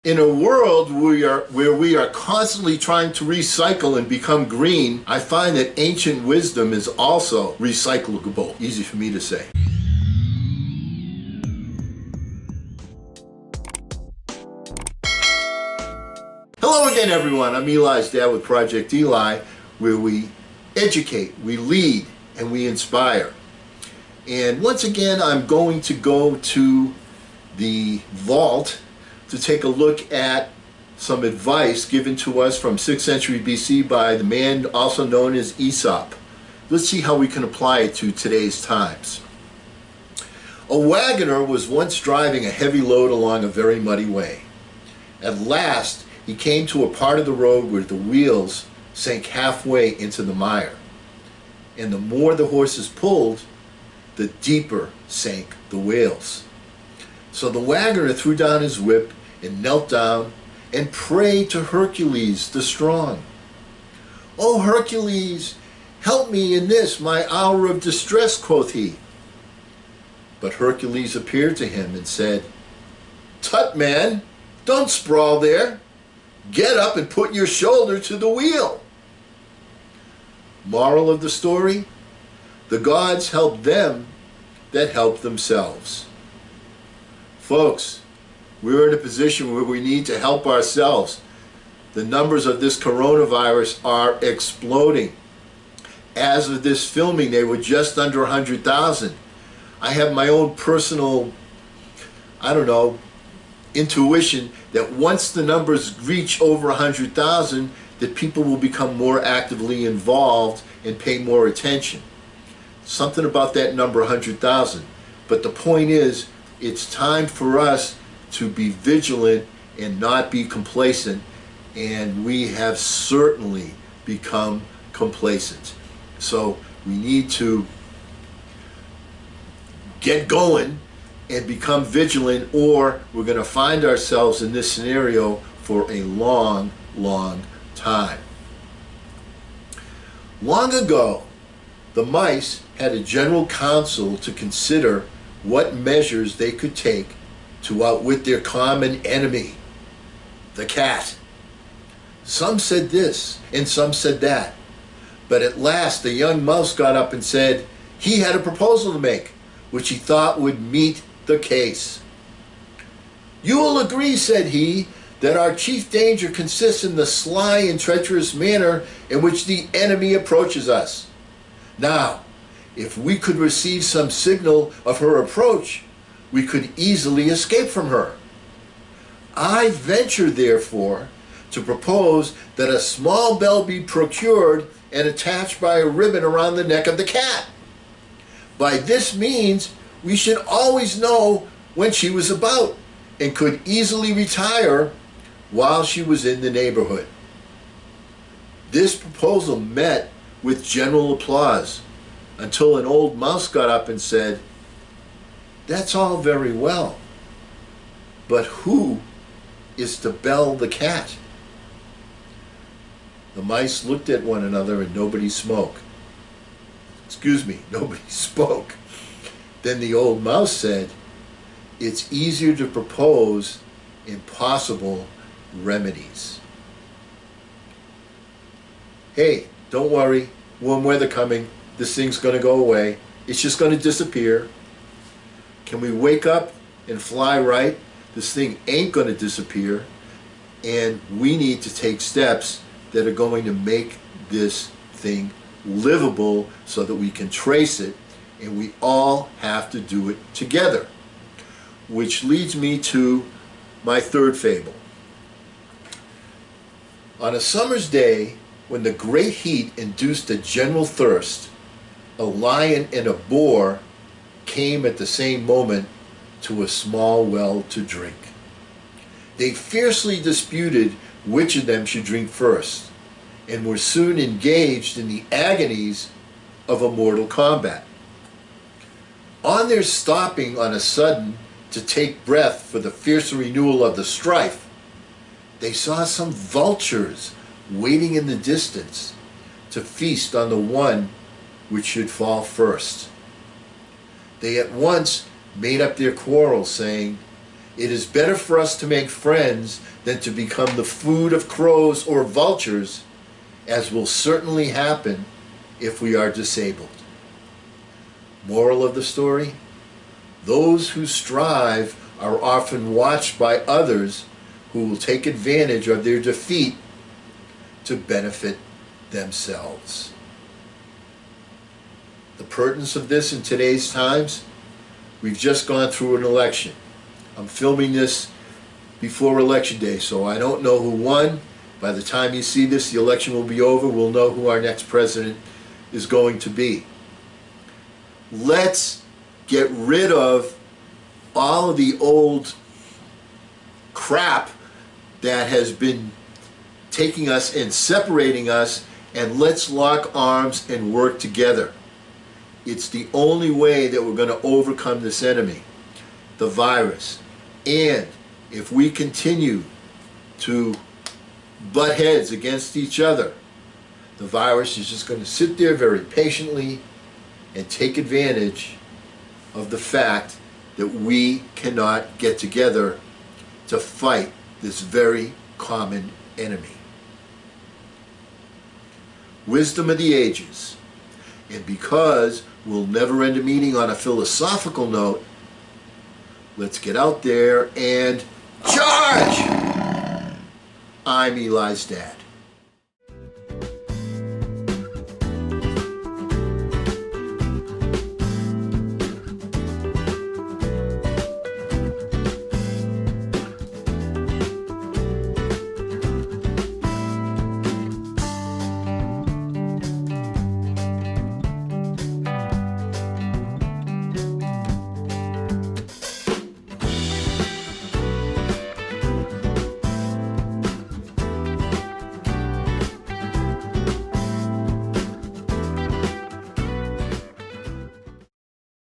In a world where we are constantly trying to recycle and become green, I find that ancient wisdom is also recyclable. Easy for me to say. Hello again, everyone. I'm Eli's dad with Project Eli, where we educate, we lead, and we inspire. And once again, I'm going to go to the vault to take a look at some advice given to us from 6th century BC by the man also known as Aesop. Let's see how we can apply it to today's times. A wagoner was once driving a heavy load along a very muddy way. At last, he came to a part of the road where the wheels sank halfway into the mire. And the more the horses pulled, the deeper sank the wheels. So the wagoner threw down his whip and knelt down and prayed to Hercules the strong. "O Hercules, help me in this my hour of distress," quoth he. But Hercules appeared to him and said, "Tut, man, don't sprawl there. Get up and put your shoulder to the wheel." Moral of the story: the gods help them that help themselves. Folks, we're in a position where we need to help ourselves. The numbers of this coronavirus are exploding. As of this filming, they were just under 100,000. I have my own personal, intuition that once the numbers reach over 100,000, that people will become more actively involved and pay more attention. Something about that number 100,000. But the point is, it's time for us to be vigilant and not be complacent, and we have certainly become complacent. So we need to get going and become vigilant, or we're going to find ourselves in this scenario for a long, long time. Long ago, the mice had a general council to consider what measures they could take to outwit their common enemy, the cat. Some said this and some said that, but at last the young mouse got up and said he had a proposal to make, which he thought would meet the case. "You will agree," said he, "that our chief danger consists in the sly and treacherous manner in which the enemy approaches us. Now, if we could receive some signal of her approach, we could easily escape from her. I venture, therefore, to propose that a small bell be procured and attached by a ribbon around the neck of the cat. By this means, we should always know when she was about and could easily retire while she was in the neighborhood." This proposal met with general applause until an old mouse got up and said, "That's all very well, but who is to bell the cat?" The mice looked at one another and nobody spoke. Then the old mouse said, "It's easier to propose impossible remedies." Hey, don't worry, warm weather coming. This thing's going to go away. It's just going to disappear. Can we wake up and fly right? This thing ain't going to disappear, and we need to take steps that are going to make this thing livable so that we can trace it, and we all have to do it together. Which leads me to my third fable. On a summer's day, when the great heat induced a general thirst, a lion and a boar came at the same moment to a small well to drink. They fiercely disputed which of them should drink first, and were soon engaged in the agonies of a mortal combat. On their stopping on a sudden to take breath for the fierce renewal of the strife, they saw some vultures waiting in the distance to feast on the one which should fall first. They at once made up their quarrel, saying, It is better for us to make friends than to become the food of crows or vultures, as will certainly happen if we are disabled. Moral of the story: those who strive are often watched by others who will take advantage of their defeat to benefit themselves. The pertinence of this in today's times: we've just gone through an election. I'm filming this before Election Day, so I don't know who won. By the time you see this, the election will be over. We'll know who our next president is going to be. Let's get rid of all of the old crap that has been taking us and separating us, and let's lock arms and work together. It's the only way that we're going to overcome this enemy, the virus. And if we continue to butt heads against each other, the virus is just going to sit there very patiently and take advantage of the fact that we cannot get together to fight this very common enemy. Wisdom of the ages. And because we'll never end a meeting on a philosophical note, let's get out there and charge! I'm Eli's dad.